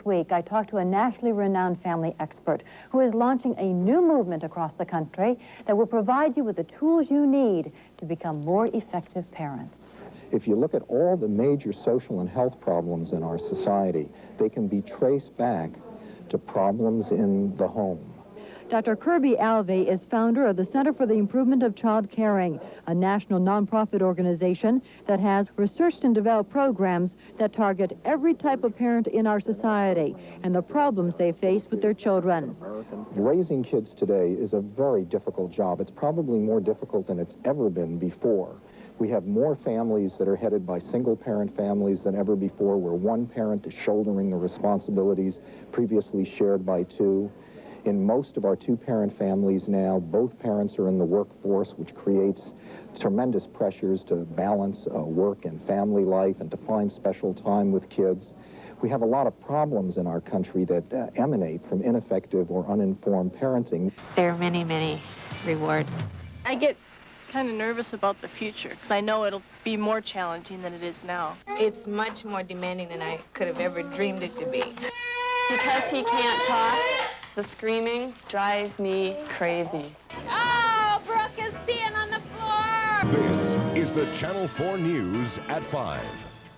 This week, I talked to a nationally renowned family expert who is launching a new movement across the country that will provide you with the tools you need to become more effective parents. If you look at all the major social and health problems in our society, they can be traced back to problems in the home. Dr. Kerby Alvy is founder of the Center for the Improvement of Child Caring, a national nonprofit organization that has researched and developed programs that target every type of parent in our society and the problems they face with their children. Raising kids today is a very difficult job. It's probably more difficult than it's ever been before. We have more families that are headed by single-parent families than ever before, where one parent is shouldering the responsibilities previously shared by two. In most of our two-parent families now, both parents are in the workforce, which creates tremendous pressures to balance work and family life and to find special time with kids. We have a lot of problems in our country that emanate from ineffective or uninformed parenting. There are many, many rewards. I get kind of nervous about the future because I know it'll be more challenging than it is now. It's much more demanding than I could have ever dreamed it to be. Because he can't talk, the screaming drives me crazy. Oh, Brooke is peeing on the floor! This is the Channel 4 News at 5.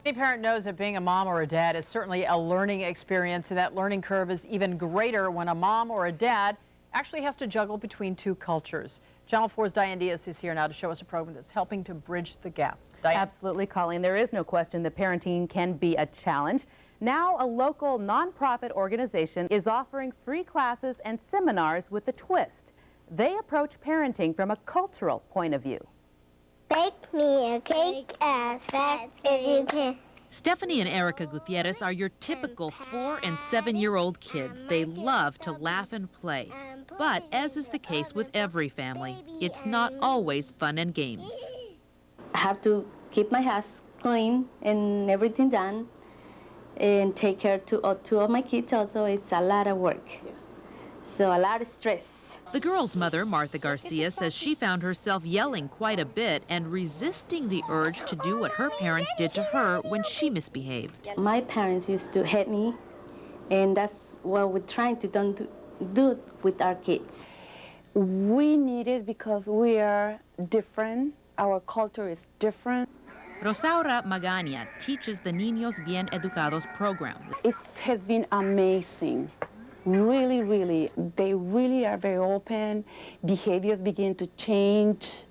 Any parent knows that being a mom or a dad is certainly a learning experience, and that learning curve is even greater when a mom or a dad actually has to juggle between two cultures. Channel 4's Diane Diaz is here now to show us a program that's helping to bridge the gap. Diane? Absolutely, Colleen. There is no question that parenting can be a challenge. Now, a local nonprofit organization is offering free classes and seminars with a twist. They approach parenting from a cultural point of view. Bake me a cake as fast as you can. Stephanie and Erica Gutierrez are your typical 4- and 7-year-old kids. They love to laugh and play. But as is the case with every family, it's not always fun and games. I have to keep my house clean and everything done and take care of two of my kids also. It's a lot of work. So a lot of stress. The girl's mother, Martha Garcia, says she found herself yelling quite a bit and resisting the urge to do what her parents did to her when she misbehaved. My parents used to hit me, and that's what we're trying to do with our kids. We need it because we are different. Our culture is different. Rosaura Magania teaches the Niños Bien Educados program. It has been amazing. Really, really. They really are very open. Behaviors begin to change,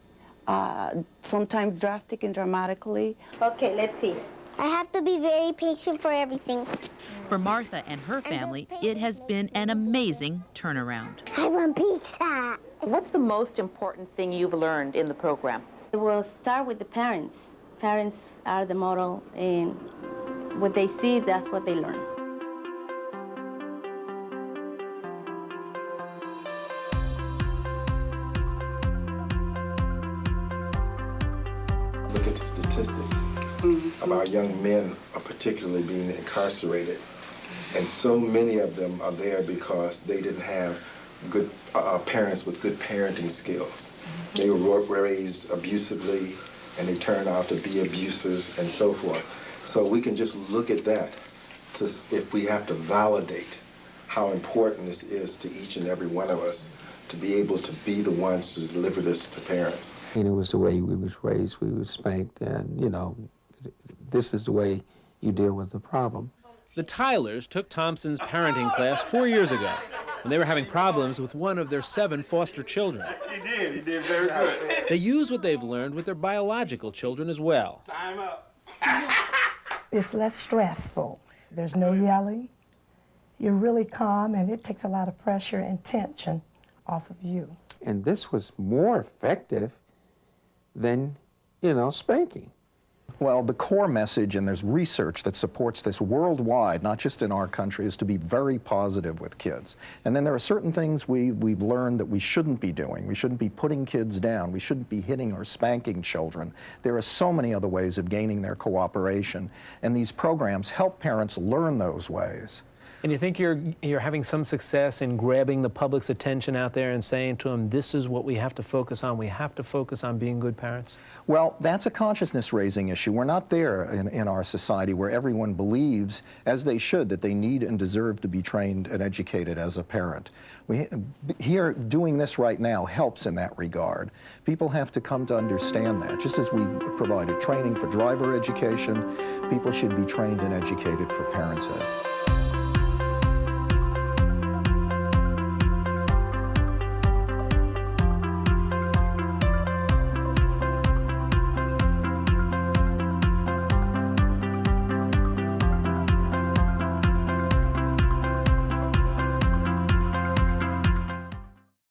sometimes drastic and dramatically. Okay, let's see. I have to be very patient for everything. For Martha and her family, it has been an amazing turnaround. I want pizza. What's the most important thing you've learned in the program? We'll start with the parents. Parents are the model, and what they see, that's what they learn. Look at the statistics about young men are particularly being incarcerated, and so many of them are there because they didn't have good parents with good parenting skills. They were raised abusively, and they turned out to be abusers and so forth. So we can just look at that to, if we have to validate how important this is to each and every one of us to be able to be the ones to deliver this to parents. And it was the way we was raised, we was spanked, and you know, this is the way you deal with the problem. The Tylers took Thompson's parenting class 4 years ago when they were having problems with one of their 7 foster children. He did very good. They use what they've learned with their biological children as well. Time up. It's less stressful. There's no yelling. You're really calm, and it takes a lot of pressure and tension off of you. And this was more effective than, you know, spanking. Well, the core message, and there's research that supports this worldwide, not just in our country, is to be very positive with kids. And then there are certain things we've learned that we shouldn't be doing. We shouldn't be putting kids down. We shouldn't be hitting or spanking children. There are so many other ways of gaining their cooperation, and these programs help parents learn those ways. And you think you're having some success in grabbing the public's attention out there and saying to them, this is what we have to focus on. We have to focus on being good parents? Well, that's a consciousness-raising issue. We're not there in our society where everyone believes, as they should, that they need and deserve to be trained and educated as a parent. Here, doing this right now helps in that regard. People have to come to understand that. Just as we provided training for driver education, people should be trained and educated for parents' ed.